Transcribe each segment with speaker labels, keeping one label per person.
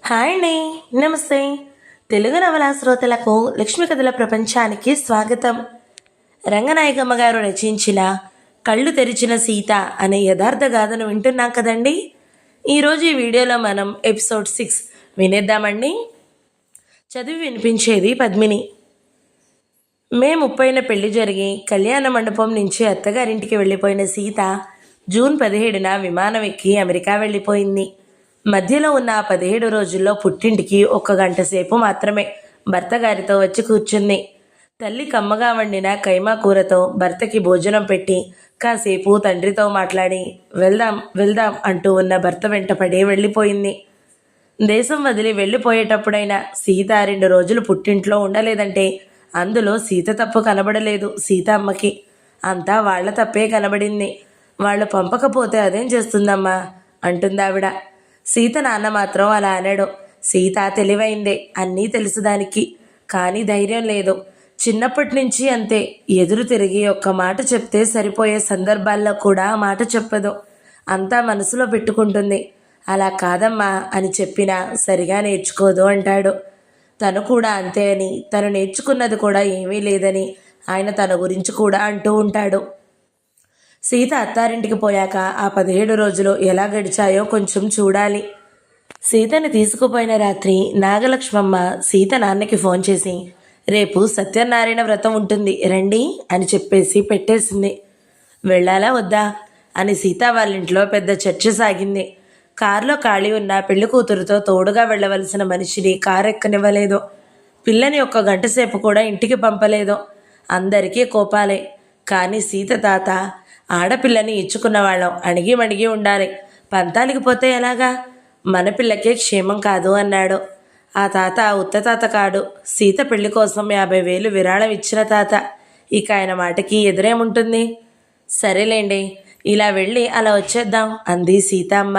Speaker 1: Hi అండి. నమస్తే. తెలుగు నవలా శ్రోతలకు లక్ష్మీ కథల ప్రపంచానికి స్వాగతం. రంగనాయకమ్మ గారు రచించిన కళ్ళు తెరిచిన సీత అనే యథార్థ గాథను వింటున్నాం కదండి. ఈరోజు ఈ వీడియోలో మనం ఎపిసోడ్ 6 వినేద్దామండి. చదివి వినిపించేది పద్మిని. మే 30న పెళ్లి జరిగి కళ్యాణ మండపం నుంచి అత్తగారింటికి వెళ్ళిపోయిన సీత జూన్ 17న విమానం ఎక్కి అమెరికా వెళ్ళిపోయింది. మధ్యలో ఉన్న ఆ 17 రోజుల్లో పుట్టింటికి 1 గంట సేపు మాత్రమే భర్త గారితో వచ్చి కూర్చుంది. తల్లి కమ్మగా వండిన కైమా కూరతో భర్తకి భోజనం పెట్టి కాసేపు తండ్రితో మాట్లాడి వెళ్దాం వెళ్దాం అంటూ ఉన్న భర్త వెంట పడి వెళ్ళిపోయింది. దేశం వదిలి వెళ్ళిపోయేటప్పుడైనా సీత 2 రోజులు పుట్టింట్లో ఉండలేదంటే అందులో సీత తప్పు కనబడలేదు సీత అమ్మకి. అంతా వాళ్ల తప్పే కనబడింది. వాళ్ళు పంపకపోతే అదేం చేస్తుందమ్మా అంటుందావిడ. సీత నాన్న మాత్రం అలా అనడు. సీత తెలివైందే, అన్నీ తెలుసు దానికి. కానీ ధైర్యం లేదు. చిన్నప్పటి నుంచి అంతే. ఎదురు తిరిగి ఒక్క మాట చెప్తే సరిపోయే సందర్భాల్లో కూడా ఆ మాట చెప్పదు. అంతా మనసులో పెట్టుకుంటుంది. అలా కాదమ్మా అని చెప్పినా సరిగా నేర్చుకోదు అంటాడు. తను కూడా అంతే అని, తను నేర్చుకున్నది కూడా ఏమీ లేదని ఆయన తన గురించి కూడా అంటూ ఉంటాడు. సీత అత్తారింటికి పోయాక ఆ 17 రోజులు ఎలా గడిచాయో కొంచెం చూడాలి. సీతని తీసుకుపోయిన రాత్రి నాగలక్ష్మమ్మ సీత నాన్నకి ఫోన్ చేసి రేపు సత్యనారాయణ వ్రతం ఉంటుంది రండి అని చెప్పేసి పెట్టేసింది. వెళ్ళాలా వద్దా అని సీత వాళ్ళింట్లో పెద్ద చర్చ సాగింది. కారులో ఖాళీ ఉన్న పెళ్లి కూతురుతో తోడుగా వెళ్ళవలసిన మనిషిని కారు ఎక్కనివ్వలేదు. పిల్లని 1 గంట సేపు కూడా ఇంటికి పంపలేదు. అందరికీ కోపాలే. కానీ సీత తాత ఆడపిల్లని ఇచ్చుకున్న వాళ్ళం అణిగి మణిగి ఉండాలి, పంతాలికి పోతే ఎలాగా, మన పిల్లకే క్షేమం కాదు అన్నాడు. ఆ తాత ఉత్త తాత కాడు. సీత పెళ్లి కోసం 50,000 విరాళం ఇచ్చిన తాత. ఇక ఆయన మాటకి ఎదురేముంటుంది. సరేలేండి, ఇలా వెళ్ళి అలా వచ్చేద్దాం అంది సీతమ్మ.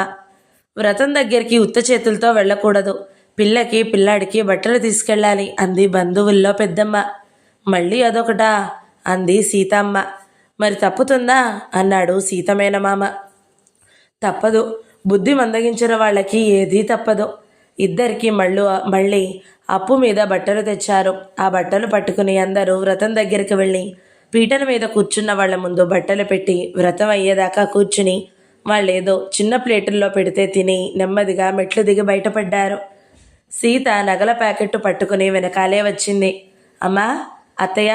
Speaker 1: వ్రతం దగ్గరికి ఉత్త చేతులతో వెళ్ళకూడదు. పిల్లకి పిల్లాడికి బట్టలు తీసుకెళ్ళాలి అంది బంధువుల్లో పెద్దమ్మ. మళ్ళీ అదొకటా అంది సీతమ్మ. మరి తప్పుతుందా అన్నాడు సీతమేనమామ. తప్పదు. బుద్ధి మందగించిన వాళ్ళకి ఏదీ తప్పదు. ఇద్దరికి మళ్ళీ అప్పు మీద బట్టలు తెచ్చారు. ఆ బట్టలు పట్టుకుని అందరూ వ్రతం దగ్గరికి వెళ్ళి పీటల మీద కూర్చున్న వాళ్ళ ముందు బట్టలు పెట్టి వ్రతం అయ్యేదాకా కూర్చుని వాళ్ళేదో చిన్న ప్లేటుల్లో పెడితే తిని నెమ్మదిగా మెట్లు దిగి బయటపడ్డారు. సీత నగల ప్యాకెట్టు పట్టుకుని వెనకాలే వచ్చింది. అమ్మా, అత్తయ్య,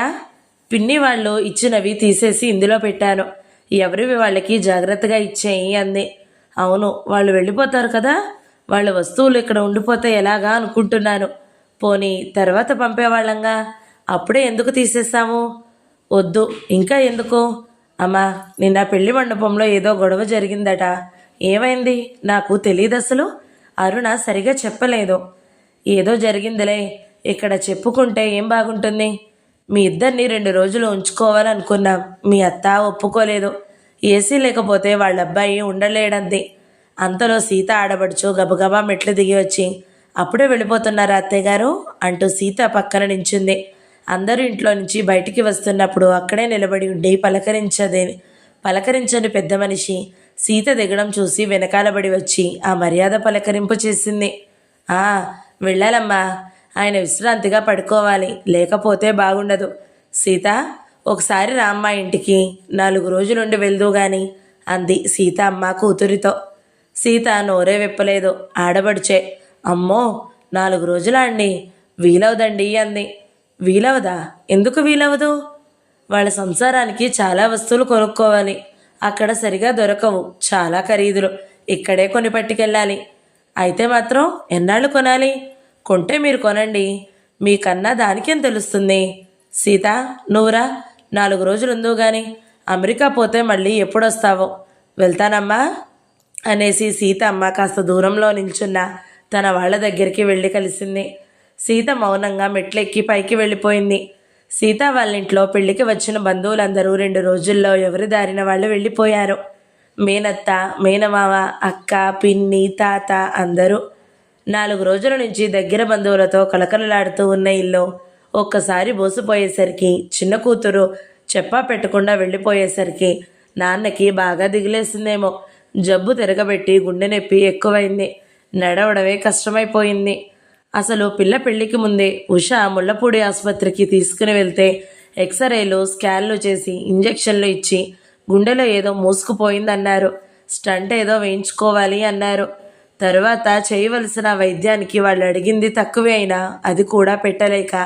Speaker 1: పిన్ని వాళ్ళు ఇచ్చినవి తీసేసి ఇందులో పెట్టాను. ఎవరివి వాళ్ళకి జాగ్రత్తగా ఇచ్చేయి అంది. అవును, వాళ్ళు వెళ్ళిపోతారు కదా, వాళ్ళ వస్తువులు ఇక్కడ ఉండిపోతే ఎలాగా అనుకుంటున్నాను. పోనీ తర్వాత పంపేవాళ్ళంగా, అప్పుడే ఎందుకు తీసేసాము? వద్దు, ఇంకా ఎందుకు? అమ్మా, నిన్న పెళ్లి మండపంలో ఏదో గొడవ జరిగిందట. ఏమైంది? నాకు తెలియదు అసలు. అరుణ సరిగా చెప్పలేదు. ఏదో జరిగిందిలే, ఇక్కడ చెప్పుకుంటే ఏం బాగుంటుంది. మీ ఇద్దరిని 2 రోజులు ఉంచుకోవాలనుకున్నాం. మీ అత్త ఒప్పుకోలేదు. ఏసీ లేకపోతే వాళ్ళ అబ్బాయి ఉండలేడంది. అంతలో సీత ఆడబడుచు గబగబా మెట్లు దిగి వచ్చి అప్పుడే వెళ్ళిపోతున్నారా అత్తయ్య గారు అంటూ సీత పక్కన నించుంది. అందరూ ఇంట్లో నుంచి బయటికి వస్తున్నప్పుడు అక్కడే నిలబడి ఉండి పలకరించని పెద్ద మనిషి సీత దిగడం చూసి వెనకాలబడి వచ్చి ఆ మర్యాద పలకరింపు చేసింది. వెళ్ళాలమ్మా, ఆయన విశ్రాంతిగా పడుకోవాలి, లేకపోతే బాగుండదు. సీత, ఒకసారి రామ్మ ఇంటికి, 4 రోజులుండి వెళ్దు గాని అంది సీత అమ్మ కూతురితో. సీత నోరే విప్పలేదు. ఆడబడిచే, అమ్మో 4 రోజులా అండి, వీలవదండి అంది. వీలవదా? ఎందుకు వీలవదు? వాళ్ళ సంసారానికి చాలా వస్తువులు కొనుక్కోవాలి. అక్కడ సరిగా దొరకవు, చాలా ఖరీదులు. ఇక్కడే కొని పట్టుకెళ్ళాలి. అయితే మాత్రం ఎన్నాళ్ళు కొనాలి? కొంటే మీరు కొనండి, మీకన్నా దానికేం తెలుస్తుంది. సీత, నువ్వురా, 4 రోజులుందో గాని, అమెరికా పోతే మళ్ళీ ఎప్పుడొస్తావో. వెళ్తానమ్మా అనేసి సీత అమ్మ కాస్త దూరంలో నిల్చున్న తన వాళ్ళ దగ్గరికి వెళ్ళి కలిసింది. సీత మౌనంగా మెట్లెక్కి పైకి వెళ్ళిపోయింది. సీత వాళ్ళ ఇంట్లో పెళ్లికి వచ్చిన బంధువులందరూ 2 రోజుల్లో ఎవరి దారిన వాళ్ళు వెళ్ళిపోయారు. మేనత్త, మేనమావ, అక్క, పిన్ని, తాత అందరూ. 4 రోజుల నుంచి దగ్గర బంధువులతో కలకలలాడుతూ ఉన్న ఇల్లు ఒక్కసారి బోసిపోయేసరికి, చిన్న కూతురు చెప్పా పెట్టకుండా వెళ్ళిపోయేసరికి నాన్నకి బాగా దిగులేసిందేమో. జబ్బు తిరగబెట్టి గుండె నొప్పి ఎక్కువైంది. నడవడమే కష్టమైపోయింది. అసలు పిల్ల పెళ్లికి ముందే ఉష ముళ్ళపూడి ఆసుపత్రికి తీసుకుని వెళ్తే ఎక్స్రేలు స్కాన్లు చేసి ఇంజెక్షన్లు ఇచ్చి గుండెలో ఏదో మూసుకుపోయిందన్నారు. స్టంట్ ఏదో వేయించుకోవాలి అన్నారు. తరువాత చేయవలసిన వైద్యానికి వాళ్ళు అడిగింది తక్కువే అయినా అది కూడా పెట్టలేక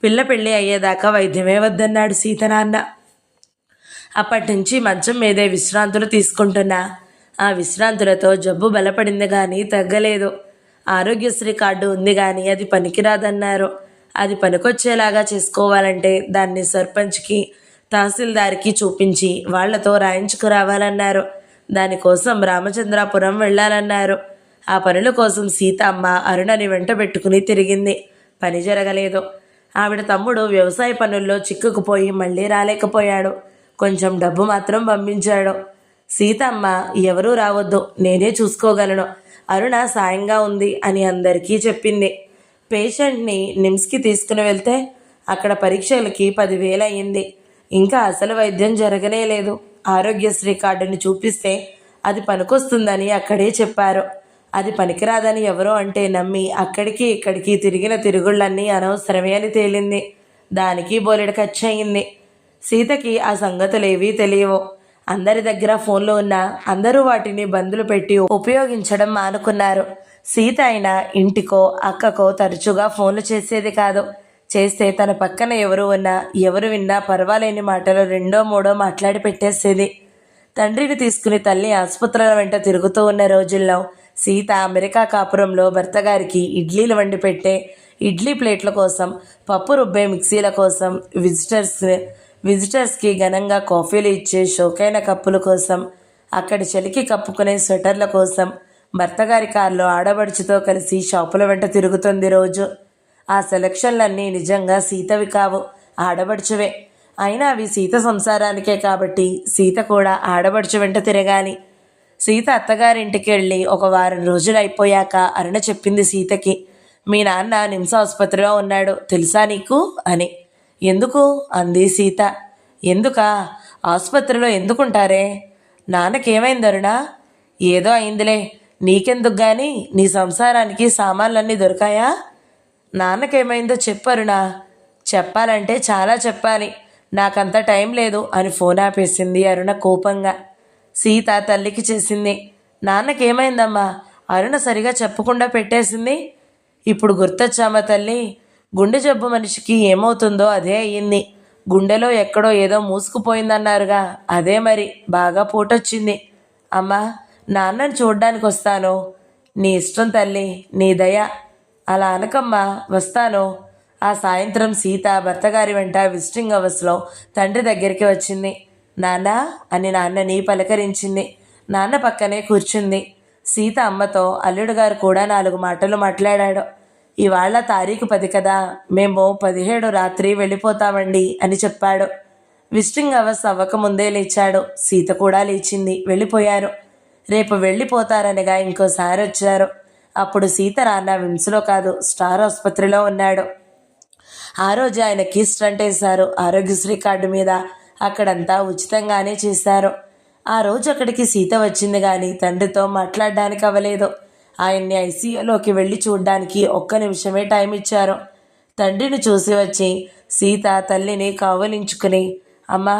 Speaker 1: పిల్ల పెళ్ళి అయ్యేదాకా వైద్యమే వద్దన్నాడు సీతనాన్న. అప్పటి నుంచి మంచం మీదే విశ్రాంతులు తీసుకుంటున్నా. ఆ విశ్రాంతులతో జబ్బు బలపడింది కానీ తగ్గలేదు. ఆరోగ్యశ్రీ కార్డు ఉంది కానీ అది పనికిరాదన్నారు. అది పనికొచ్చేలాగా చేసుకోవాలంటే దాన్ని సర్పంచ్కి తహసీల్దార్కి చూపించి వాళ్లతో రాయించుకురావాలన్నారు. దానికోసం రామచంద్రాపురం వెళ్ళాలన్నారు. ఆ పనుల కోసం సీతమ్మ అరుణని వెంట పెట్టుకుని తిరిగింది. పని జరగలేదు. ఆవిడ తమ్ముడు వ్యవసాయ పనుల్లో చిక్కుకుపోయి మళ్ళీ రాలేకపోయాడు. కొంచెం డబ్బు మాత్రం పంపించాడు. సీతమ్మ ఎవరూ రావద్దు, నేనే చూసుకోగలను, అరుణ సాయంగా ఉంది అని అందరికీ చెప్పింది. పేషెంట్ని నిమ్స్కి తీసుకుని వెళ్తే అక్కడ పరీక్షలకి 10,000 అయ్యింది. ఇంకా అసలు వైద్యం జరగనే లేదు. ఆరోగ్యశ్రీ కార్డుని చూపిస్తే అది పనికొస్తుందని అక్కడే చెప్పారు. అది పనికిరాదని ఎవరో అంటే నమ్మి అక్కడికి ఇక్కడికి తిరిగిన తిరుగుళ్ళన్నీ అనవసరమే అని తేలింది. దానికి బోలెడు ఖర్చు అయింది. సీతకి ఆ సంగతులేవీ తెలియవు. అందరి దగ్గర ఫోన్లు ఉన్నా అందరూ వాటిని బందులు పెట్టి ఉపయోగించడం మానుకున్నారు. సీత అయినా ఇంటికో అక్కకో తరచుగా ఫోన్లు చేసేది కాదు. చేస్తే తన పక్కన ఎవరు ఉన్నా ఎవరు విన్నా పర్వాలేని మాటలు 2 3 మాట్లాడి పెట్టేసేది. తండ్రిని తీసుకుని తల్లి ఆసుపత్రుల వెంట తిరుగుతూ ఉన్న రోజుల్లో సీత అమెరికా కాపురంలో భర్త గారికి ఇడ్లీలు వండి పెట్టే ఇడ్లీ ప్లేట్ల కోసం, పప్పు రుబ్బే మిక్సీల కోసం, విజిటర్స్కి ఘనంగా కాఫీలు ఇచ్చే షోకైన కప్పుల కోసం, అక్కడి చలికి కప్పుకునే స్వెటర్ల కోసం భర్తగారి కారులో ఆడబడుచుతో కలిసి షాపుల వెంట తిరుగుతుంది రోజు. ఆ సెలక్షన్లన్నీ నిజంగా సీతవి కావు, ఆడబడుచువే. అయినా అవి సీత సంసారానికే కాబట్టి సీత కూడా ఆడబడుచు వెంట తిరగాలి. సీత అత్తగారింటికి వెళ్ళి 1 వారం రోజులు అయిపోయాక అరుణ చెప్పింది సీతకి, మీ నాన్న నిమ్స్ ఆసుపత్రిలో ఉన్నాడు తెలుసా నీకు అని. ఎందుకు అంది సీత. ఎందుకా? ఆసుపత్రిలో ఎందుకుంటారే? నాన్నకేమైంది అరుణ? ఏదో అయిందిలే, నీకెందుకు గాని, నీ సంసారానికి సామాన్లన్నీ దొరికాయా? నాన్నకేమైందో చెప్పరునా? చెప్పాలంటే చాలా చెప్పాలి, నాకంత టైం లేదు అని ఫోన్ ఆపేసింది అరుణ కోపంగా. సీత తల్లికి చేసింది. నాన్నకేమైందమ్మా? అరుణ సరిగా చెప్పకుండా పెట్టేసింది. ఇప్పుడు గుర్తొచ్చామా తల్లి, గుండె జబ్బు మనిషికి ఏమవుతుందో అదే అయ్యింది. గుండెలో ఎక్కడో ఏదో మూసుకుపోయిందన్నారుగా, అదే మరి, బాగా పూటొచ్చింది. అమ్మా, నాన్నని చూడ్డానికి వస్తాను. నీ ఇష్టం తల్లి, నీ దయ. అలా అనకమ్మా, వస్తాను. ఆ సాయంత్రం సీత భర్తగారి వెంట విజిటింగ్ అవర్స్లో తండ్రి దగ్గరికి వచ్చింది. నాన్న అని నాన్నని పలకరించింది. నాన్న పక్కనే కూర్చుంది. సీత అమ్మతో అల్లుడు గారు కూడా 4 మాటలు మాట్లాడాడు. ఇవాళ తారీఖు 10 కదా, మేము 17 రాత్రి వెళ్ళిపోతామండి అని చెప్పాడు. విజిటింగ్ అవర్స్ అవ్వకముందే లేచాడు. సీత కూడా లేచింది. వెళ్ళిపోయారు. రేపు వెళ్ళిపోతారనగా ఇంకోసారి వచ్చారు. అప్పుడు సీత నాన్న విమ్స్లో కాదు, స్టార్ ఆసుపత్రిలో ఉన్నాడు. ఆ రోజు ఆయనకి స్టంట్ వేశారు ఆరోగ్యశ్రీ కార్డు మీద. అక్కడంతా ఉచితంగానే చేశారు. ఆ రోజు అక్కడికి సీత వచ్చింది కానీ తండ్రితో మాట్లాడడానికి అవ్వలేదు. ఆయన్ని ఐసీయూలోకి వెళ్ళి చూడ్డానికి 1 నిమిషమే టైం ఇచ్చారు. తండ్రిని చూసి వచ్చి సీత తల్లిని కావలించుకుని, అమ్మా,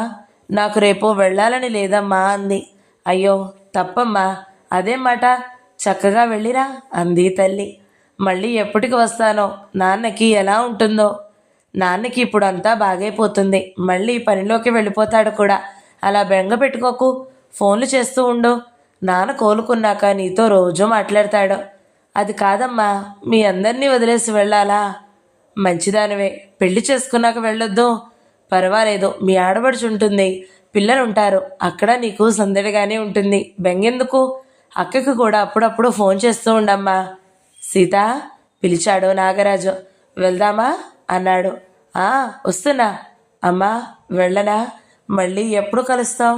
Speaker 1: నాకు రేపు వెళ్ళాలని లేదమ్మా అంది. అయ్యో తప్పమ్మా, అదేం మాట, చక్కగా వెళ్ళిరా అంది తల్లి. మళ్ళీ ఎప్పటికి వస్తానో, నాన్నకి ఎలా ఉంటుందో. నాన్నకి ఇప్పుడు అంతా బాగైపోతుంది, మళ్ళీ పనిలోకి వెళ్ళిపోతాడు కూడా. అలా బెంగ పెట్టుకోకు, ఫోన్లు చేస్తూ ఉండు. నాన్న కోలుకున్నాక నీతో రోజు మాట్లాడతాడు. అది కాదమ్మా, మీ అందరినీ వదిలేసి వెళ్ళాలా? మంచిదానివే, పెళ్లి చేసుకున్నాక వెళ్ళొద్దు. పర్వాలేదు, మీ ఆడబడుచు ఉంటుంది, పిల్లలుంటారు, అక్కడ నీకు సందడిగానే ఉంటుంది. బెంగెందుకు? అక్కకి కూడా అప్పుడప్పుడు ఫోన్ చేస్తూ ఉండమ్మా. సీత పిలిచాడు నాగరాజు. వెళ్దామా అన్నాడు. వస్తున్నా. అమ్మా, వెళ్ళనా? మళ్ళీ ఎప్పుడు కలుస్తాం?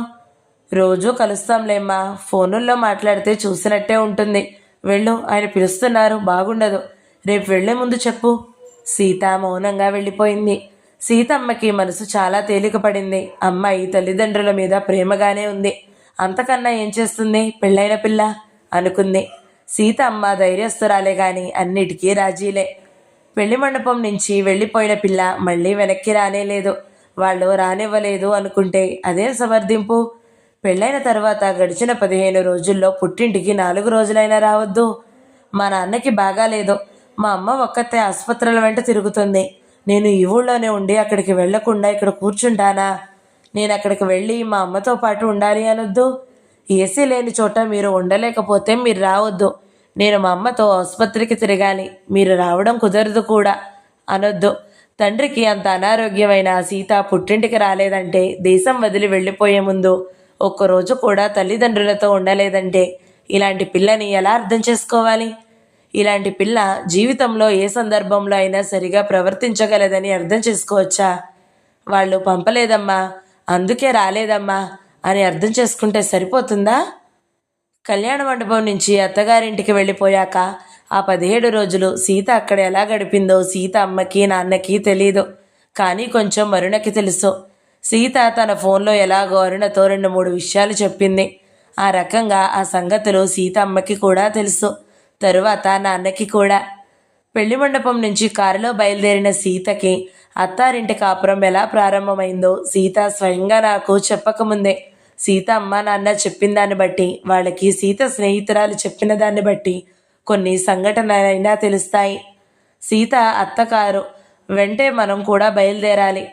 Speaker 1: రోజూ కలుస్తాంలేమ్మా, ఫోనుల్లో మాట్లాడితే చూసినట్టే ఉంటుంది. వెళ్ళు, ఆయన పిలుస్తున్నారు, బాగుండదు. రేపు వెళ్లే ముందు చెప్పు. సీత మౌనంగా వెళ్ళిపోయింది. సీతమ్మకి మనసు చాలా తేలికపడింది. అమ్మాయి తల్లిదండ్రుల మీద ప్రేమగానే ఉంది, అంతకన్నా ఏం చేస్తుంది పెళ్ళైన పిల్ల అనుకుంది. సీత అమ్మ ధైర్యస్తురాలే గాని అన్నిటికీ రాజీలే. పెళ్లి మండపం నుంచి వెళ్ళిపోయిన పిల్ల మళ్ళీ వెనక్కి రానేలేదు. వాళ్ళు రానివ్వలేదు అనుకుంటే అదేం సమర్థింపు? పెళ్ళైన తర్వాత గడిచిన 15 రోజుల్లో పుట్టింటికి 4 రోజులైనా రావద్దు. మా నాన్నకి బాగాలేదు. మా అమ్మ ఒక్కతే ఆసుపత్రుల వెంట తిరుగుతుంది. నేను ఈ ఊళ్ళోనే ఉండి అక్కడికి వెళ్లకుండా ఇక్కడ కూర్చుంటానా? నేను అక్కడికి వెళ్ళి మా అమ్మతో పాటు ఉండాలి అనొద్దు. ఏసీ లేని చోట మీరు ఉండలేకపోతే మీరు రావద్దు. నేను మా అమ్మతో ఆసుపత్రికి తిరగాలి. మీరు రావడం కుదరదు కూడా అనొద్దు. తండ్రికి అంత అనారోగ్యమైన సీత పుట్టింటికి రాలేదంటే, దేశం వదిలి వెళ్ళిపోయే ముందు ఒక్కరోజు కూడా తల్లిదండ్రులతో ఉండలేదంటే ఇలాంటి పిల్లని ఎలా అర్థం చేసుకోవాలి? ఇలాంటి పిల్ల జీవితంలో ఏ సందర్భంలో అయినా సరిగా ప్రవర్తించగలదని అర్థం చేసుకోవచ్చా? వాళ్ళు పంపలేదమ్మా, అందుకే రాలేదమ్మా అని అర్థం చేసుకుంటే సరిపోతుందా? కళ్యాణ మండపం నుంచి అత్తగారింటికి వెళ్ళిపోయాక ఆ 17 రోజులు సీత అక్కడ ఎలా గడిపిందో సీత అమ్మకి నాన్నకి తెలీదు. కానీ కొంచెం అరుణకి తెలుసు. సీత తన ఫోన్లో ఎలాగో అరుణతో 2-3 విషయాలు చెప్పింది. ఆ రకంగా ఆ సంగతులు సీత అమ్మకి కూడా తెలుసు, తరువాత నాన్నకి కూడా. పెళ్లి మండపం నుంచి కారులో బయలుదేరిన సీతకి అత్తారింటి కాపురం ఎలా ప్రారంభమైందో సీత స్వయంగా నాకు చెప్పకముందే సీత అమ్మ నాన్న చెప్పిన దాన్ని బట్టి, వాళ్ళకి సీత స్నేహితురాలు చెప్పిన దాన్ని బట్టి కొన్ని సంఘటనలైనా తెలుస్తాయి. సీత అత్తకారు వెంటే మనం కూడా బయలుదేరాలి.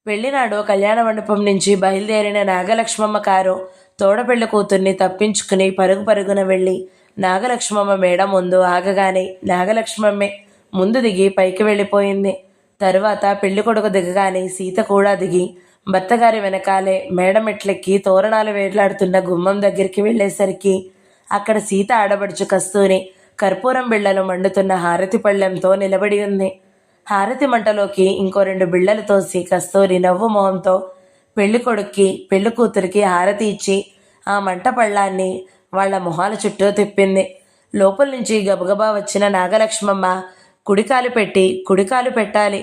Speaker 1: పెళ్లినాడు కళ్యాణ మండపం నుంచి బయలుదేరిన నాగలక్ష్మమ్మ కారు తోడపెళ్లి కూతుర్ని తప్పించుకుని పరుగు పరుగున వెళ్ళి నాగలక్ష్మమ్మ మేడ ముందు ఆగగానే నాగలక్ష్మమ్మే ముందు దిగి పైకి వెళ్ళిపోయింది. తరువాత పెళ్లి కొడుకు దిగగానే సీత కూడా దిగి భర్తగారి వెనకాలే మేడమెట్లెక్కి తోరణాలు వేలాడుతున్న గుమ్మం దగ్గరికి వెళ్ళేసరికి అక్కడ సీత ఆడబడుచు కస్తూరి కర్పూరం బిళ్ళలు మండుతున్న హారతి పళ్ళెంతో నిలబడి ఉంది. హారతి మంటలోకి ఇంకో 2 బిళ్ళలు తోసి కస్తూరి నవ్వు మొహంతో పెళ్లి కొడుక్కి పెళ్లి కూతురికి హారతి ఇచ్చి ఆ మంట పళ్ళాన్ని వాళ్ల మొహాల చుట్టూ తిప్పింది. లోపల నుంచి గబగబా వచ్చిన నాగలక్ష్మమ్మ కుడికాలు పెట్టి కుడికాలు పెట్టాలి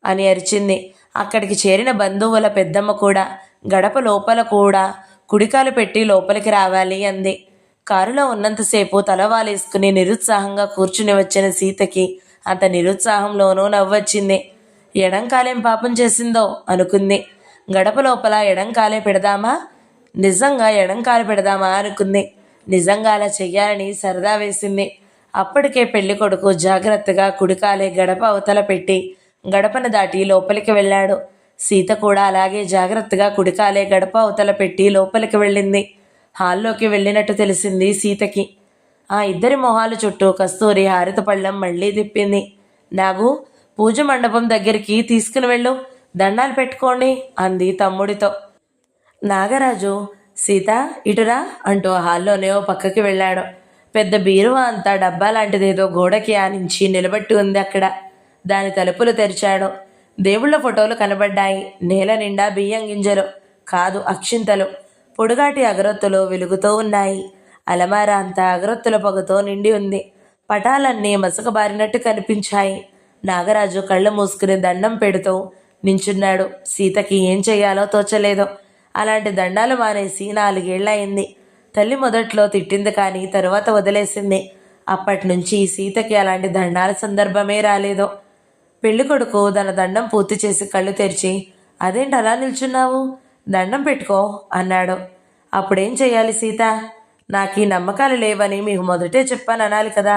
Speaker 1: అని అరిచింది. అక్కడికి చేరిన బంధువుల పెద్దమ్మ కూడా గడప లోపల కూడా కుడికాలు పెట్టి లోపలికి రావాలి అంది. కారులో ఉన్నంతసేపు తలవాలేసుకుని నిరుత్సాహంగా కూర్చుని వచ్చిన సీతకి అంత నిరుత్సాహంలోనూ నవ్వొచ్చింది. ఎడంకాలేం పాపం చేసిందో అనుకుంది. గడప లోపల ఎడంకాలే పెడదామా, నిజంగా ఎడంకాలు పెడదామా అనుకుంది. నిజంగా అలా చెయ్యాలని సరదా వేసింది. అప్పటికే పెళ్లి కొడుకు జాగ్రత్తగా కుడికాలే గడప అవతల పెట్టి గడపను దాటి లోపలికి వెళ్ళాడు. సీత కూడా అలాగే జాగ్రత్తగా కుడికాలే గడప అవతల పెట్టి లోపలికి వెళ్ళింది. హాల్లోకి వెళ్ళినట్టు తెలిసింది సీతకి. ఆ ఇద్దరి మొహాలు చుట్టూ కస్తూరి హారత పళ్ళెం మళ్ళీ తిప్పింది. నాగు, పూజ మండపం దగ్గరికి తీసుకుని వెళ్ళు, దండాలు పెట్టుకోండి అంది తమ్ముడితో. నాగరాజు సీత ఇటురా అంటూ హాల్లోనే ఓ పక్కకి వెళ్ళాడు. పెద్ద బీరువా అంతా డబ్బా లాంటిదేదో గోడకి ఆనించి నిలబట్టి ఉంది అక్కడ. దాని తలుపులు తెరిచాడు. దేవుళ్ల ఫోటోలు కనబడ్డాయి. నేల నిండా బియ్యం గింజలు కాదు అక్షింతలు, పొడుగాటి అగరొత్తులు వెలుగుతూ ఉన్నాయి. అలమార అంతా అగరొత్తుల పొగతో నిండి ఉంది. పటాలన్నీ మసకబారినట్టు కనిపించాయి. నాగరాజు కళ్ళు మూసుకుని దండం పెడుతూ నించున్నాడు. సీతకి ఏం చెయ్యాలో తోచలేదు. అలాంటి దండాలు మానేసి 4 ఏళ్లయింది. తల్లి మొదట్లో తిట్టింది కానీ తరువాత వదిలేసింది. అప్పటి నుంచి సీతకి అలాంటి దండాల సందర్భమే రాలేదు. పెళ్లి కొడుకు తన దండం పూర్తి చేసి కళ్ళు తెరిచి, అదేంటి అలా నిల్చున్నావు, దండం పెట్టుకో అన్నాడు. అప్పుడేం చెయ్యాలి సీత? నాకు ఈ నమ్మకాలు లేవని మీకు మొదటే చెప్పాను అనాలి కదా.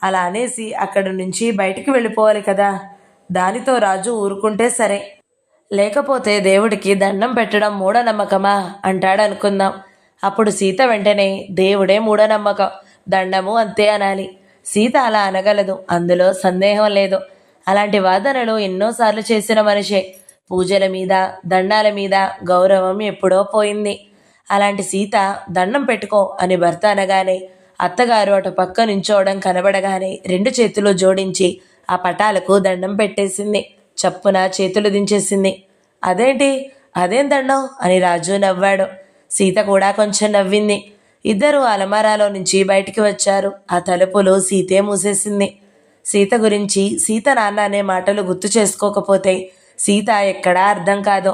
Speaker 1: అలా అనేసి అక్కడి నుంచి బయటికి వెళ్ళిపోవాలి కదా. దానితో రాజు ఊరుకుంటే సరే, లేకపోతే దేవుడికి దండం పెట్టడం మూఢనమ్మకమా అంటాడనుకుందాం. అప్పుడు సీత వెంటనే దేవుడే మూఢనమ్మకం, దండము అంతే అనాలి. సీత అలా అనగలదు, అందులో సందేహం లేదు. అలాంటి వాదనలు ఎన్నోసార్లు చేసిన మనిషే. పూజల మీద దండాల మీద గౌరవం ఎప్పుడో పోయింది. అలాంటి సీత దండం పెట్టుకో అని భర్త అనగానే అత్తగారు అటు పక్క నించోవడం కనబడగానే 2 చేతులు జోడించి ఆ పటాలకు దండం పెట్టేసింది. చప్పున చేతులు దించేసింది. అదేంటి, అదేం దండం అని రాజు నవ్వాడు. సీత కూడా కొంచెం నవ్వింది. ఇద్దరు అలమారాలో నుంచి బయటికి వచ్చారు. ఆ తలుపులు సీతే మూసేసింది. సీత గురించి సీత నాన్న అనే మాటలు గుర్తు చేసుకోకపోతే సీత ఎక్కడా అర్థం కాదు.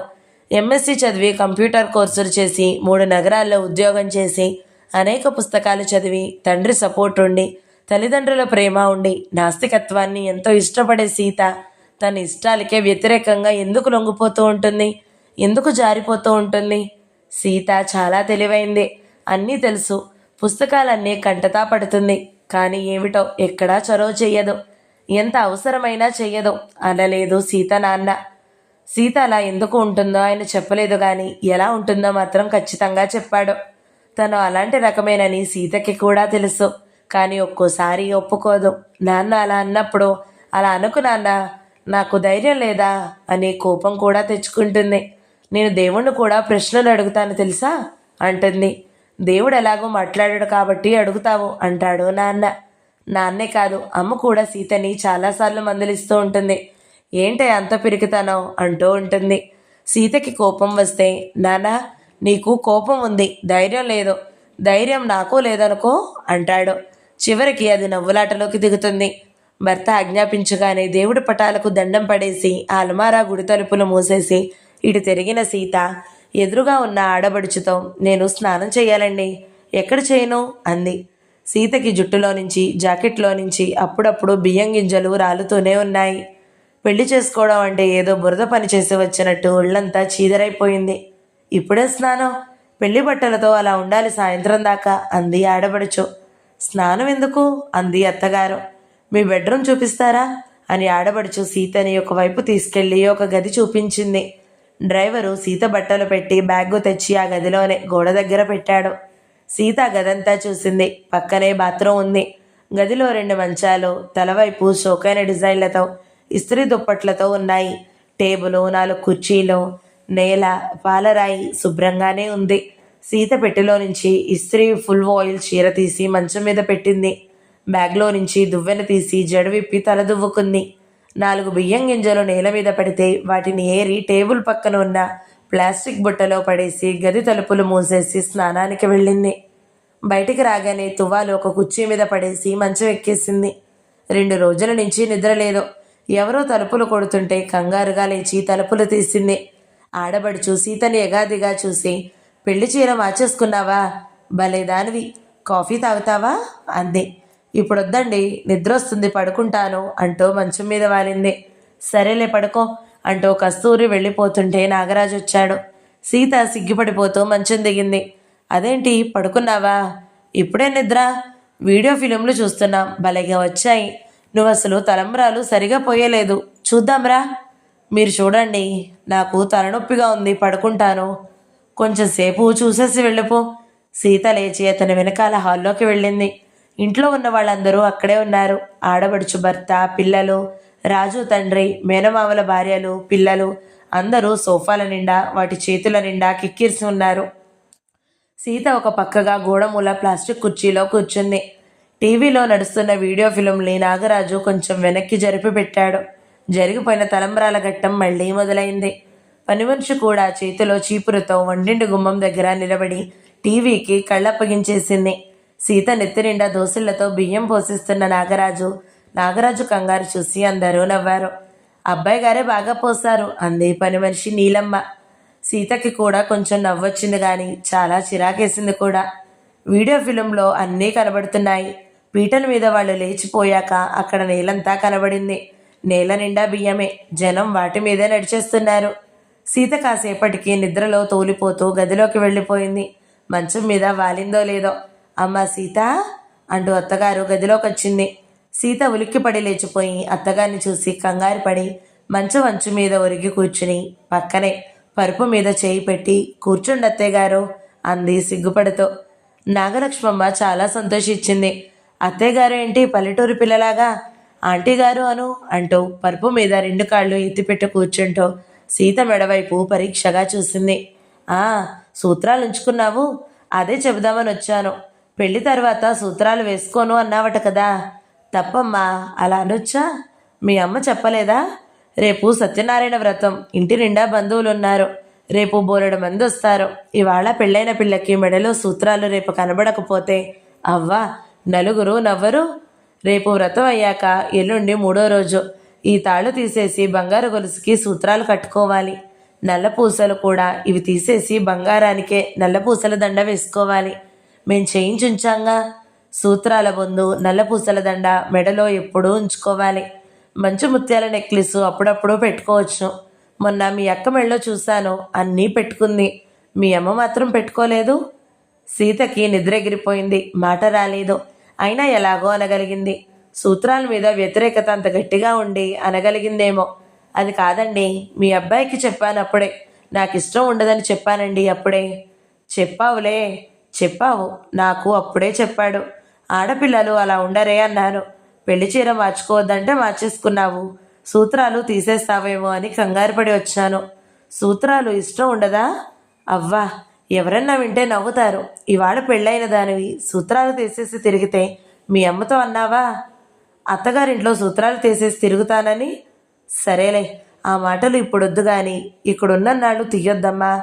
Speaker 1: ఎంఎస్సి చదివి కంప్యూటర్ కోర్సులు చేసి 3 నగరాల్లో ఉద్యోగం చేసి అనేక పుస్తకాలు చదివి తండ్రి సపోర్ట్ ఉండి తల్లిదండ్రుల ప్రేమ ఉండి నాస్తికత్వాన్ని ఎంతో ఇష్టపడే సీత తన ఇష్టాలకే వ్యతిరేకంగా ఎందుకు లొంగిపోతూ ఉంటుంది, ఎందుకు జారిపోతూ ఉంటుంది? సీత చాలా తెలివైంది, అన్నీ తెలుసు, పుస్తకాలన్నీ కంటతా పడుతుంది. కానీ ఏమిటో ఎక్కడా చొరవ చెయ్యదు, ఎంత అవసరమైనా చెయ్యదు అనలేదు సీత నాన్న. సీత అలా ఎందుకు ఉంటుందో ఆయన చెప్పలేదు, కానీ ఎలా ఉంటుందో మాత్రం ఖచ్చితంగా చెప్పాడు. తను అలాంటి రకమేనని సీతకి కూడా తెలుసు, కానీ ఒక్కోసారి ఒప్పుకోదు. నాన్న అలా అన్నప్పుడు అలా అనుకు నాన్న, నాకు ధైర్యం లేదా అని కోపం కూడా తెచ్చుకుంటుంది. నేను దేవుణ్ణి కూడా ప్రశ్నలు అడుగుతాను తెలుసా అంటుంది. దేవుడు ఎలాగో మాట్లాడాడు కాబట్టి అడుగుతావు అంటాడు నాన్న. నాన్నే కాదు, అమ్మ కూడా సీతని చాలాసార్లు మందలిస్తూ ఉంటుంది. ఏంటి అంత పిరికితనం అంటూ ఉంటుంది. సీతకి కోపం వస్తే, నాన్న నీకు కోపం ఉంది, ధైర్యం లేదు, ధైర్యం నాకు లేదనుకో అంటాడు. చివరికి అది నవ్వులాటలోకి దిగుతుంది. భర్త ఆజ్ఞాపించగానే దేవుడి పటాలకు దండం పడేసి ఆ అల్మారా గుడి తలుపులు మూసేసి ఇటు తిరిగిన సీత ఎదురుగా ఉన్న ఆడబడుచుతో, నేను స్నానం చేయాలండి, ఎక్కడ చేయను అంది. సీతకి జుట్టులో నుంచి జాకెట్లో నుంచి అప్పుడప్పుడు బియ్యం గింజలు రాలుతూనే ఉన్నాయి. పెళ్లి చేసుకోవడం అంటే ఏదో బురద పని చేసి వచ్చినట్టు ఒళ్ళంతా చీదరైపోయింది. ఇప్పుడే స్నానం, పెళ్లి బట్టలతో అలా ఉండాలి సాయంత్రం దాకా అంది ఆడబడుచు. స్నానం ఎందుకు అంది అత్తగారు. మీ బెడ్రూమ్ చూపిస్తారా అని ఆడబడుచు సీతని ఒకవైపు తీసుకెళ్లి ఒక గది చూపించింది. డ్రైవరు సీత బట్టలు పెట్టి బ్యాగు తెచ్చి ఆ గదిలోనే గోడ దగ్గర పెట్టాడు. సీత గదంతా చూసింది. పక్కనే బాత్రూమ్ ఉంది. గదిలో 2 మంచాలు, తలవైపు షోకైన డిజైన్లతో ఇస్త్రీ దుప్పట్లతో ఉన్నాయి. టేబులు, 4 కుర్చీలు, నేల పాలరాయి శుభ్రంగానే ఉంది. సీత పెట్టెలో నుంచి ఇస్త్రీ ఫుల్ ఆయిల్ చీర తీసి మంచం మీద పెట్టింది. బ్యాగ్లో నుంచి దువ్వెన తీసి జడ విప్పి తల దువ్వుకుంది. 4 బియ్యం గింజలు నేల మీద పడితే వాటిని ఏరి టేబుల్ పక్కన ఉన్న ప్లాస్టిక్ బుట్టలో పడేసి గది తలుపులు మూసేసి స్నానానికి వెళ్ళింది. బయటికి రాగానే తువ్వాలు ఒక కుర్చీ మీద పడేసి మంచం ఎక్కేసింది. 2 రోజుల నుంచి నిద్రలేదు. ఎవరో తలుపులు కొడుతుంటే కంగారుగా లేచి తలుపులు తీసింది. ఆడబడుచు సీతని ఎగాదిగా చూసి, పెళ్లి చీర మార్చేసుకున్నావా, భలేదానివి, కాఫీ తాగుతావా అంది. ఇప్పుడొద్దండి, నిద్రొస్తుంది, పడుకుంటాను అంటూ మంచం మీద వాలింది. సరేలే పడుకో అంటూ కస్తూరి వెళ్ళిపోతుంటే నాగరాజు వచ్చాడు. సీత సిగ్గుపడిపోతూ మంచం దిగింది. అదేంటి పడుకున్నావా, ఇప్పుడే నిద్ర, వీడియో ఫిలింలు చూస్తున్నాం, భలేగా వచ్చాయి, నువ్వు అసలు తలంబ్రాలు సరిగా పోయలేదు, చూద్దాంరా. మీరు చూడండి, నాకు తలనొప్పిగా ఉంది, పడుకుంటాను, కొంచెం సేపు చూసేసి వెళ్ళిపో. సీత లేచి అతని వెనకాల హాల్లోకి వెళ్ళింది. ఇంట్లో ఉన్న వాళ్ళందరూ అక్కడే ఉన్నారు. ఆడబడుచు భర్త, పిల్లలు, రాజు తండ్రి, మేనమామల భార్యలు, పిల్లలు అందరూ సోఫాల నిండా వాటి చేతుల నిండా కిక్కిరిసి ఉన్నారు. సీత ఒక పక్కగా గోడమూల ప్లాస్టిక్ కుర్చీలో కూర్చుంది. టీవీలో నడుస్తున్న వీడియో ఫిలింని నాగరాజు కొంచెం వెనక్కి జరిపి పెట్టాడు. జరిగిపోయిన తలంబ్రాల ఘట్టం మళ్లీ మొదలైంది. పని మనిషి కూడా చేతిలో చీపురుతో వంటింటి గుమ్మం దగ్గర నిలబడి టీవీకి కళ్ళప్పగించేసింది. సీత నెత్తి నిండా దోశలతో బియ్యం పోసిస్తున్న నాగరాజు కంగారు చూసి అందరూ నవ్వారు. అబ్బాయి గారే బాగా పోసారు అంది పని మనిషి నీలమ్మ. సీతకి కూడా కొంచెం నవ్వొచ్చింది, కానీ చాలా చిరాకేసింది కూడా. వీడియో ఫిలింలో అన్నీ కనబడుతున్నాయి. పీటల మీద వాళ్ళు లేచిపోయాక అక్కడ నేలంతా కనబడింది. నేల నిండా బియ్యమే, జనం వాటి మీదే నడిచేస్తున్నారు. సీత కాసేపటికి నిద్రలో తోలిపోతూ గదిలోకి వెళ్ళిపోయింది. మంచం మీద వాలిందో లేదో, అమ్మ సీత అంటూ అత్తగారు గదిలోకి వచ్చింది. సీత ఉలిక్కిపడి లేచిపోయి అత్తగారిని చూసి కంగారు పడి మంచం అంచు మీద ఒరిగి కూర్చుని పక్కనే పరుపు మీద చేయి పెట్టి, కూర్చుండి అత్తయ్యగారు అంది సిగ్గుపడుతూ. నాగలక్ష్మమ్మ చాలా సంతోషించింది. అత్తయ్యగారు ఏంటి పల్లెటూరు పిల్లలాగా ఆంటీ గారు అను అంటూ పరుపు మీద 2 కాళ్ళు ఎత్తిపెట్టి కూర్చుంటూ సీత మెడవైపు పరీక్షగా చూసింది. సూత్రాలు ఉంచుకున్నావు, అదే చెబుదామని వచ్చాను. పెళ్లి తర్వాత సూత్రాలు వేసుకోను అన్నావట కదా, తప్పమ్మా, అలా అనొచ్చా? మీ అమ్మ చెప్పలేదా? రేపు సత్యనారాయణ వ్రతం, ఇంటి నిండా బంధువులున్నారు, రేపు బోలెడు మంది వస్తారు. ఇవాళ పెళ్ళైన పిల్లకి మెడలో సూత్రాలు రేపు కనబడకపోతే అవ్వా నలుగురు నవ్వరు. రేపు వ్రతం అయ్యాక ఎల్లుండి 3వ రోజు ఈ తాళ్ళు తీసేసి బంగారు గొలుసుకి సూత్రాలు కట్టుకోవాలి. నల్ల పూసలు కూడా ఇవి తీసేసి బంగారానికే నల్ల పూసల దండ వేసుకోవాలి. మేం చేయించుంచాంగా. సూత్రాల బొందు, నల్లపూసల దండ మెడలో ఎప్పుడూ ఉంచుకోవాలి. మంచు ముత్యాల నెక్లెస్ అప్పుడప్పుడు పెట్టుకోవచ్చు. మొన్న మీ అక్క మెడలో చూశాను, అన్నీ పెట్టుకుంది. మీ అమ్మ మాత్రం పెట్టుకోలేదు. సీతకి నిద్రెగిరిపోయింది. మాట రాలేదు. అయినా ఎలాగో అనగలిగింది. సూత్రాల మీద వ్యతిరేకత అంత గట్టిగా ఉండి అనగలిగిందేమో. అది కాదండి, మీ అబ్బాయికి చెప్పాను అప్పుడే. నాకు ఇష్టం ఉండదని చెప్పానండి అప్పుడే. చెప్పావులే, చెప్పావు. నాకు అప్పుడే చెప్పాడు. ఆడపిల్లలు అలా ఉండరే అన్నాను. పెళ్లి చీర మార్చుకోవద్దంటే మార్చేసుకున్నావు. సూత్రాలు తీసేస్తావేమో అని కంగారు పడి వచ్చాను. సూత్రాలు ఇష్టం ఉండదా? అవ్వా, ఎవరన్నా వింటే నవ్వుతారు. ఇవాళ పెళ్ళైన దానివి సూత్రాలు తీసేసి తిరిగితే మీ అమ్మతో అన్నావా? అత్తగారింట్లో సూత్రాలు తీసేసి తిరుగుతానని. సరేలే, ఆ మాటలు ఇప్పుడొద్దు గాని ఇక్కడున్నన్నాళ్ళు తీయొద్దమ్మా.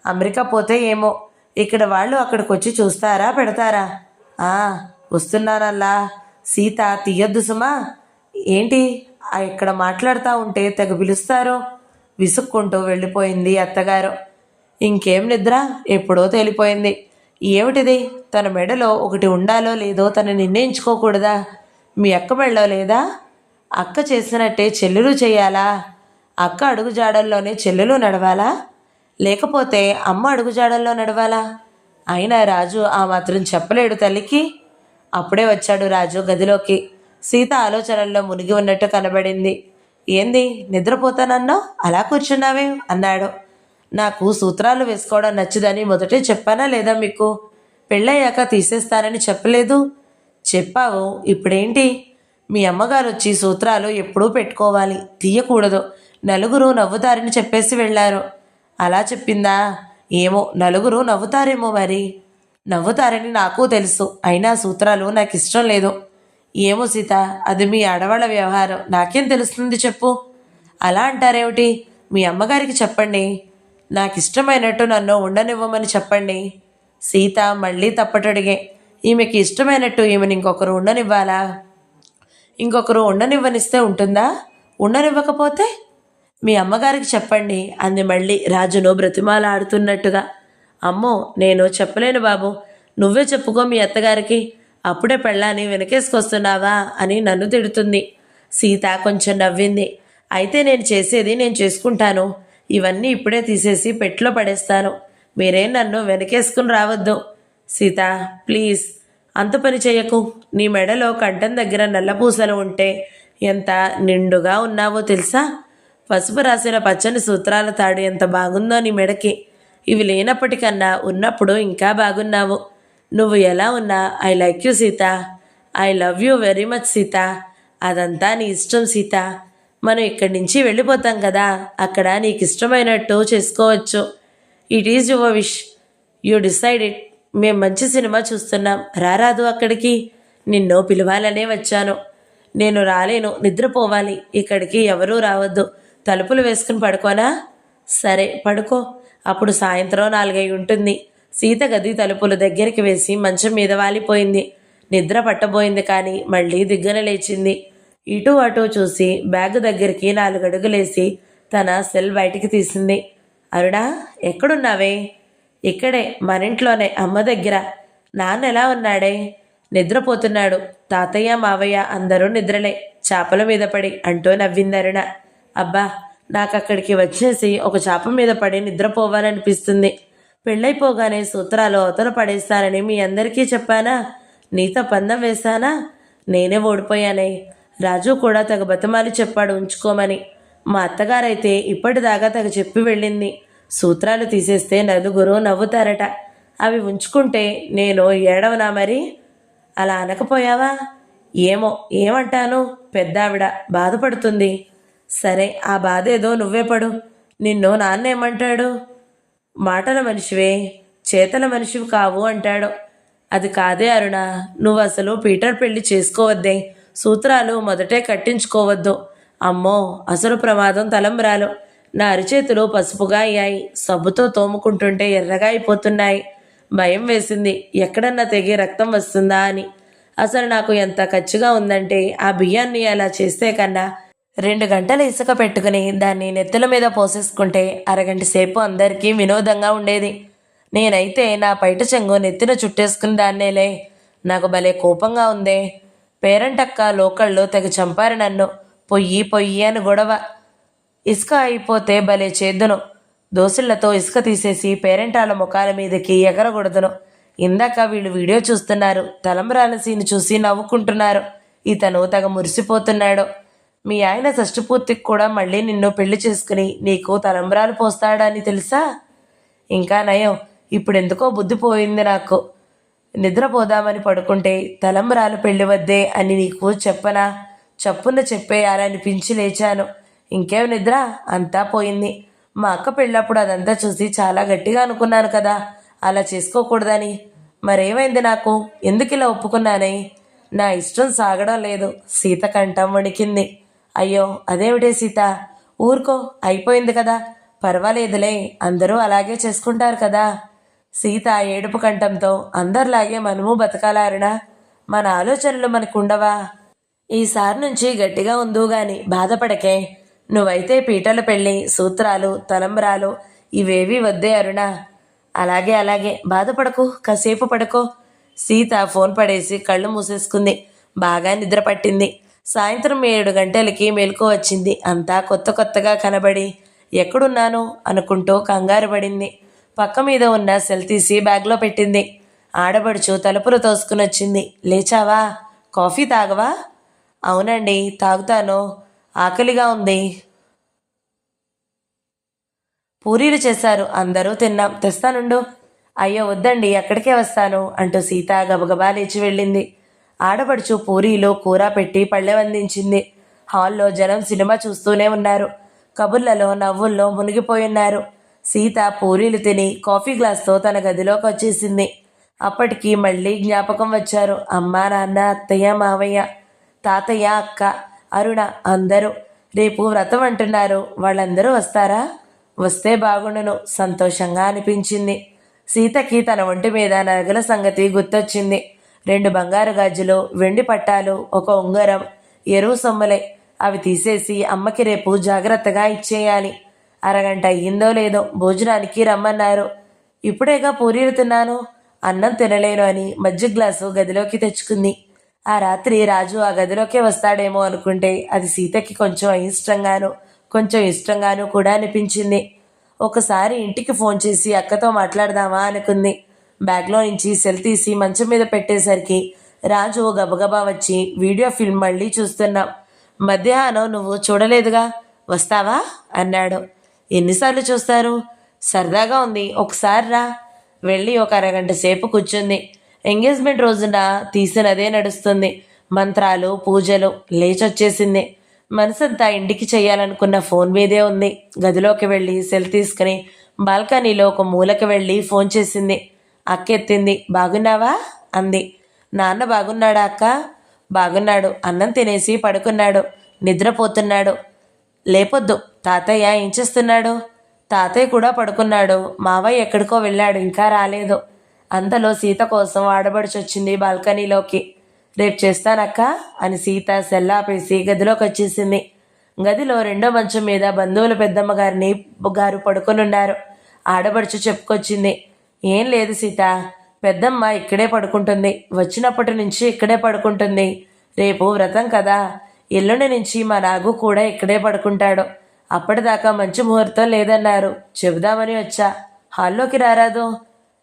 Speaker 1: అమెరికా పోతే ఏమో, ఇక్కడ వాళ్ళు అక్కడికి వచ్చి చూస్తారా పెడతారా? వస్తున్నానల్లా. సీత, తీయొద్దు సుమా. ఏంటి ఇక్కడ మాట్లాడుతూ ఉంటే తెగ పిలుస్తారో? విసుక్కుంటూ వెళ్ళిపోయింది అత్తగారు. ఇంకేం నిద్ర, ఎప్పుడో తేలిపోయింది. ఏమిటిది? తన మెడలో ఒకటి ఉండాలో లేదో తను నిర్ణయించుకోకూడదా? మీ అక్క మెడలో లేదా? అక్క చేసినట్టే చెల్లెలు చేయాలా? అక్క అడుగుజాడల్లోనే చెల్లెలు నడవాలా? లేకపోతే అమ్మ అడుగుజాడల్లో నడవాలా? అయినా రాజు ఆ మాత్రం చెప్పలేడు తల్లికి. అప్పుడే వచ్చాడు రాజు గదిలోకి. సీత ఆలోచనల్లో మునిగి ఉన్నట్టు కనబడింది. ఏంది, నిద్రపోతానన్నావు, అలా కూర్చున్నావే అన్నాడు. నాకు సూత్రాలు వేసుకోవడం నచ్చదని మొదటే చెప్పానా లేదా మీకు? పెళ్ళయ్యాక తీసేస్తానని చెప్పలేదు? చెప్పావు. ఇప్పుడేంటి? మీ అమ్మగారు వచ్చి సూత్రాలు ఎప్పుడూ పెట్టుకోవాలి, తీయకూడదు, నలుగురు నవ్వుతారని చెప్పేసి వెళ్ళారు. అలా చెప్పిందా? ఏమో, నలుగురు నవ్వుతారేమో. మరి నవ్వుతారని నాకు తెలుసు. అయినా సూత్రాలు నాకు ఇష్టం లేదు. ఏమో సీత, అది మీ ఆడవాళ్ళ వ్యవహారం, నాకేం తెలుస్తుంది చెప్పు. అలా అంటారేమిటి? మీ అమ్మగారికి చెప్పండి. నాకు ఇష్టమైనట్టు నన్ను ఉండనివ్వమని చెప్పండి. సీత మళ్ళీ తప్పటడిగే. ఈమెకి ఇష్టమైనట్టు ఈమెను ఇంకొకరు ఉండనివ్వాలా? ఇంకొకరు ఉండనివ్వనిస్తే ఉంటుందా? ఉండనివ్వకపోతే మీ అమ్మగారికి చెప్పండి అంది మళ్ళీ రాజును బ్రతిమాలాడుతున్నట్టుగా. అమ్మో, నేను చెప్పలేను బాబు, నువ్వే చెప్పుకో మీ అత్తగారికి. అప్పుడే పెళ్ళాన్ని వెనకేసుకొస్తున్నావా అని నన్ను తిడుతుంది. సీత కొంచెం నవ్వింది. అయితే నేను చేసేది నేను చేసుకుంటాను. ఇవన్నీ ఇప్పుడే తీసేసి పెట్టులో పడేస్తాను. మీరేం నన్ను వెనకేసుకుని రావద్దు. సీత, ప్లీజ్, అంత పని చేయకు. నీ మెడలో కంఠం దగ్గర నల్లపూసలు ఉంటే ఎంత నిండుగా ఉన్నావో తెలుసా? పసుపు రాసిన పచ్చని సూత్రాల తాడు ఎంత బాగుందో నీ మెడకి. ఇవి లేనప్పటికన్నా ఉన్నప్పుడు ఇంకా బాగున్నావు. నువ్వు ఎలా ఉన్నా I like you Sita. I love you very much Sita. అదంతా నీ ఇష్టం సీత. మనం ఇక్కడి నుంచి వెళ్ళిపోతాం కదా, అక్కడ నీకు ఇష్టమైనట్టు చేసుకోవచ్చు. It is your wish, you decide it. మేం మంచి సినిమా చూస్తున్నాం, రారాదు అక్కడికి? నిన్ను పిలవాలనే వచ్చాను. నేను రాలేను, నిద్రపోవాలి. ఇక్కడికి ఎవరూ రావద్దు. తలుపులు వేసుకుని పడుకోనా? సరే పడుకో. అప్పుడు సాయంత్రం 4 ఉంటుంది. సీత గది తలుపులు దగ్గరికి వేసి మంచం మీద వాలిపోయింది. నిద్ర పట్టబోయింది కానీ మళ్ళీ దిగ్గన లేచింది. ఇటు అటు చూసి బ్యాగ్ దగ్గరికి 4 అడుగులేసి తన సెల్ బయటికి తీసింది. అరుణా, ఎక్కడున్నావే? ఇక్కడే, మనింట్లోనే, అమ్మ దగ్గర. నాన్న ఎలా ఉన్నాడే? నిద్రపోతున్నాడు. తాతయ్య మావయ్య అందరూ నిద్రలే, చాపల మీద పడి అంటూ నవ్వింది అరుణ. అబ్బా, నాకక్కడికి వచ్చేసి ఒక చాప మీద పడి నిద్రపోవాలనిపిస్తుంది. పెళ్ళైపోగానే సూత్రాలు అవతల పడేస్తానని మీ అందరికీ చెప్పానా? నీతో పందెం వేశానా? నేనే ఓడిపోయానే. రాజు కూడా తెగ బతిమాలి చెప్పాడు ఉంచుకోమని. మా అత్తగారైతే ఇప్పటిదాకా తెగ చెప్పి వెళ్ళింది. సూత్రాలు తీసేస్తే నలుగురు నవ్వుతారట, అవి ఉంచుకుంటే నేను ఏడవనా మరి? అలా అనకపోయావా? ఏమో, ఏమంటాను, పెద్దావిడ బాధపడుతుంది. సరే, ఆ బాధ ఏదో నువ్వే పడు. నిన్ను నాన్న ఏమంటాడు? మాటల మనిషివే, చేతల మనిషివి కావు అంటాడు. అది కాదే అరుణ, నువ్వు అసలు పీటర్ పెళ్లి చేసుకోవద్దే. సూత్రాలు మొదటే కట్టించుకోవద్దు. అమ్మో, అసలు ప్రమాదం తలంబ్రాలు. నా అరిచేతులు పసుపుగా అయ్యాయి. సబ్బుతో తోముకుంటుంటే ఎర్రగా అయిపోతున్నాయి. భయం వేసింది, ఎక్కడన్నా తెగి రక్తం వస్తుందా అని. అసలు నాకు ఎంత ఖర్చుగా ఉందంటే ఆ బియ్యాన్ని అలా చేస్తే కన్నా 2 గంటలు ఇసుక పెట్టుకుని దాన్ని నెత్తుల మీద పోసేసుకుంటే అరగంట సేపు అందరికీ వినోదంగా ఉండేది. నేనైతే నా పైట చెంగు నెత్తిన చుట్టేసుకుని దాన్నేలే. నాకు భలే కోపంగా ఉందే. పేరంటక్క లోకళ్ళు తెగ చంపారు నన్ను. పొయ్యి పొయ్యి అని గొడవ. ఇసుక అయిపోతే భలే చేద్దును. దోసిళ్లతో ఇసుక తీసేసి పేరెంటాల ముఖాల మీదకి ఎగరగొడదును. ఇందాక వీళ్ళు వీడియో చూస్తున్నారు. తలంబ్రాల సీన్ చూసి నవ్వుకుంటున్నారు. ఇతను తెగ మురిసిపోతున్నాడు. మీ ఆయన షష్ఠపూర్తికి కూడా మళ్ళీ నిన్ను పెళ్లి చేసుకుని నీకు తలంబ్రాలు పోస్తాడని తెలుసా? ఇంకా నయం, ఇప్పుడెందుకో బుద్ధి పోయింది నాకు. నిద్రపోదామని పడుకుంటే తలంబ్రాలు పెళ్లి వద్దే అని నీకు చెప్పనా? చప్పున చెప్పేయాలనిపించి లేచాను. ఇంకేం నిద్ర, అంతా పోయింది. మా అక్క పెళ్ళప్పుడు అదంతా చూసి చాలా గట్టిగా అనుకున్నాను కదా అలా చేసుకోకూడదని. మరేమైంది నాకు? ఎందుకు ఇలా ఒప్పుకున్నానే? నా ఇష్టం సాగడం లేదు. సీత కంఠం వణికింది. అయ్యో అదేమిటే సీత, ఊరుకో, అయిపోయింది కదా, పర్వాలేదులే, అందరూ అలాగే చేసుకుంటారు కదా. సీత ఏడుపు కంఠంతో, అందరిలాగే మనము బతకాలారునా? మన ఆలోచనలు మనకుండవా? ఈసారి నుంచి గట్టిగా ఉందో గాని బాధపడకే. నువ్వైతే పీటల పెళ్ళి, సూత్రాలు, తలంబ్రాలు ఇవేవీ వద్దే అరుణా. అలాగే అలాగే, బాధపడకు, కాసేపు పడుకో. సీత ఫోన్ పడేసి కళ్ళు మూసేసుకుంది. బాగా నిద్ర పట్టింది. సాయంత్రం 7 గంటలకి మెలకు వచ్చింది. అంతా కొత్త కొత్తగా కనబడి ఎక్కడున్నాను అనుకుంటూ కంగారు పడింది. పక్క మీద ఉన్న సెల్ తీసి బ్యాగ్లో పెట్టింది. ఆడబడుచు తలుపులు తోసుకుని వచ్చింది. లేచావా? కాఫీ తాగవా? అవునండి తాగుతాను, ఆకలిగా ఉంది. పూరీలు చేశారు, అందరూ తిన్నాం, తెస్తానుండు. అయ్యో వద్దండి, అక్కడికే వస్తాను అంటూ సీత గబగబా లేచి వెళ్ళింది. ఆడపడుచు పూరీలు కూర పెట్టి పళ్ళెవందించింది. హాల్లో జనం సినిమా చూస్తూనే ఉన్నారు. కబుర్లలో నవ్వుల్లో మునిగిపోయున్నారు. సీత పూరీలు తిని కాఫీ గ్లాస్తో తన గదిలోకి వచ్చేసింది. అప్పటికి మళ్ళీ జ్ఞాపకం వచ్చారు. అమ్మ, నాన్న, అత్తయ్య, మావయ్య, తాతయ్య, అక్క, అరుణ అందరూ. రేపు వ్రతం అంటున్నారు, వాళ్ళందరూ వస్తారా? వస్తే బాగుండును, సంతోషంగా అనిపించింది. సీతకి తన ఒంటి మీద నగల సంగతి గుర్తొచ్చింది. 2 బంగారు గాజులు, వెండి పట్టాలు, ఒక ఉంగరం, ఎరువు సొమ్ములే. అవి తీసేసి అమ్మకి రేపు జాగ్రత్తగా ఇచ్చేయాలి. అరగంట అయ్యిందో లేదో భోజనానికి రమ్మన్నారు. ఇప్పుడేగా పూరీలు తిన్నాను, అన్నం తినలేను అని మజ్జిగ గ్లాసు గదిలోకి తెచ్చుకుంది. ఆ రాత్రి రాజు ఆ గదిలోకే వస్తాడేమో అనుకుంటే అది సీతకి కొంచెం ఇష్టంగాను కూడా అనిపించింది. ఒకసారి ఇంటికి ఫోన్ చేసి అక్కతో మాట్లాడదామా అనుకుంది. బ్యాగ్లో నుంచి సెల్ తీసి మంచం మీద పెట్టేసరికి రాజు గబగబా వచ్చి, వీడియో ఫిల్మ్ మళ్ళీ చూస్తున్నాం, మధ్యాహ్నం నువ్వు చూడలేదుగా, వస్తావా అన్నాడు. ఎన్నిసార్లు చూస్తారు? సరదాగా ఉంది, ఒకసారి రా. వెళ్ళి ఒక అరగంట సేపు కూర్చుంది. ఎంగేజ్మెంట్ రోజున తీసినదే నడుస్తుంది. మంత్రాలు, పూజలు. లేచొచ్చేసింది. మనసంతా ఇంటికి చేయాలనుకున్న ఫోన్ మీదే ఉంది. గదిలోకి వెళ్ళి సెల్ తీసుకుని బాల్కనీలో ఒక మూలకి వెళ్ళి ఫోన్ చేసింది. అక్క ఎత్తింది. బాగున్నావా అంది. నాన్న బాగున్నాడా అక్క? బాగున్నాడు, అన్నం తినేసి పడుకున్నాడు, నిద్రపోతున్నాడు. లేపొద్దు. తాతయ్య ఏం చేస్తున్నాడు? తాతయ్య కూడా పడుకున్నాడు. మావయ్య ఎక్కడికో వెళ్ళాడు, ఇంకా రాలేదు. అంతలో సీత కోసం ఆడబడిచొచ్చింది బాల్కనీలోకి. రేపు చేస్తానక్క అని సీత సెల్లాపేసి గదిలోకి వచ్చేసింది. గదిలో 2వ మంచం మీద బంధువుల పెద్దమ్మ గారు పడుకొనున్నారు. ఆడబడుచు చెప్పుకొచ్చింది. ఏం లేదు సీత, పెద్దమ్మ ఇక్కడే పడుకుంటుంది, వచ్చినప్పటి నుంచి ఇక్కడే పడుకుంటుంది. రేపు వ్రతం కదా, ఎల్లుండి నుంచి మా నాగు కూడా ఇక్కడే పడుకుంటాడు. అప్పటిదాకా మంచి ముహూర్తం లేదన్నారు, చెబుదామని వచ్చా. హాల్లోకి రారాదు?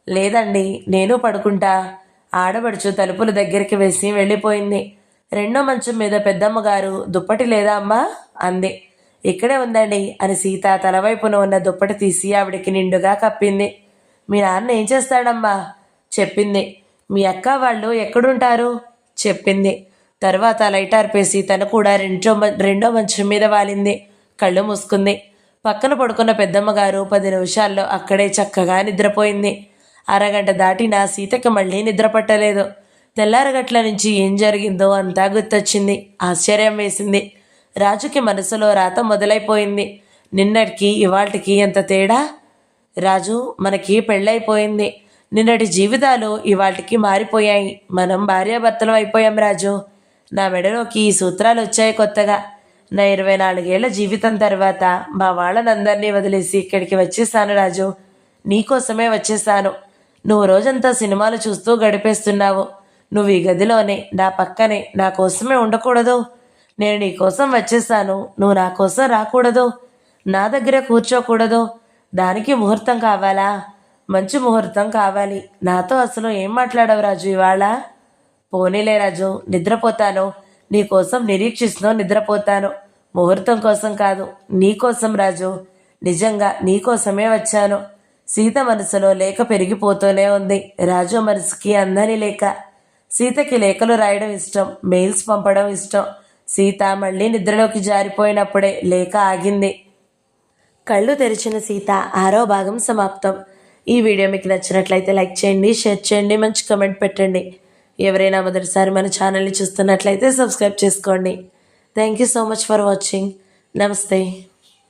Speaker 1: లేదండి, నేను పడుకుంటా. ఆడబడుచు తలుపుల దగ్గరికి వేసి వెళ్ళిపోయింది. 2వ మంచం మీద పెద్దమ్మగారు, దుప్పటి లేదా అమ్మా అంది. ఇక్కడే ఉందండి అని సీత తలవైపున ఉన్న దుప్పటి తీసి ఆవిడికి నిండుగా కప్పింది. మీ నాన్న ఏం చేస్తాడమ్మా? చెప్పింది. మీ అక్క వాళ్ళు ఎక్కడుంటారు? చెప్పింది. తర్వాత లైట్ ఆర్పేసి తను కూడా 2వ మంచం మీద వాలింది. కళ్ళు మూసుకుంది. పక్కన పడుకున్న పెద్దమ్మగారు 10 నిమిషాల్లో అక్కడే చక్కగా నిద్రపోయింది. అరగంట దాటినా సీతకి మళ్ళీ నిద్ర పట్టలేదు. తెల్లారగట్ల నుంచి ఏం జరిగిందో అంతా గుర్తొచ్చింది. ఆశ్చర్యం వేసింది. రాజుకి మనసులో రాత మొదలైపోయింది. నిన్నటికి ఇవాళకి ఎంత తేడా? రాజు, మనకి పెళ్ళైపోయింది. నిన్నటి జీవితాలు ఇవాళకి మారిపోయాయి. మనం భార్యాభర్తలం అయిపోయాం రాజు. నా మెడలోకి ఈ సూత్రాలు వచ్చాయి కొత్తగా. నా 24 ఏళ్ల జీవితం తర్వాత మా వాళ్ళనందరినీ వదిలేసి ఇక్కడికి వచ్చేసాను రాజు. నీకోసమే వచ్చేసాను. నువ్వు రోజంతా సినిమాలు చూస్తూ గడిపేస్తున్నావు. నువ్వు ఈ గదిలోనే నా పక్కనే నా కోసమే ఉండకూడదు. నేను నీ కోసం వచ్చేసాను, నువ్వు నా కోసం రాకూడదు, నా దగ్గర కూర్చోకూడదు. దానికి ముహూర్తం కావాలా? మంచి ముహూర్తం కావాలి. నాతో అసలు ఏం మాట్లాడవు రాజు ఇవాళ? పోనీలే రాజు, నిద్రపోతాను. నీ కోసం నిరీక్షిస్తూ నిద్రపోతాను. ముహూర్తం కోసం కాదు, నీకోసం రాజు. నిజంగా నీకోసమే వచ్చాను. సీత మనసులో లేఖ పెరిగిపోతూనే ఉంది. రాజు మనసుకి అందని లేఖ. సీతకి లేఖలు రాయడం ఇష్టం, మెయిల్స్ పంపడం ఇష్టం. సీత మళ్ళీ నిద్రలోకి జారిపోయినప్పుడే లేఖ ఆగింది. కళ్ళు తెరిచిన సీత 6వ భాగం సమాప్తం. ఈ వీడియో మీకు నచ్చినట్లయితే లైక్ చేయండి, షేర్ చేయండి, మంచి కమెంట్ పెట్టండి. ఎవరైనా మొదటిసారి మన ఛానల్ని చూస్తున్నట్లయితే సబ్స్క్రైబ్ చేసుకోండి. Thank you so much for watching. నమస్తే.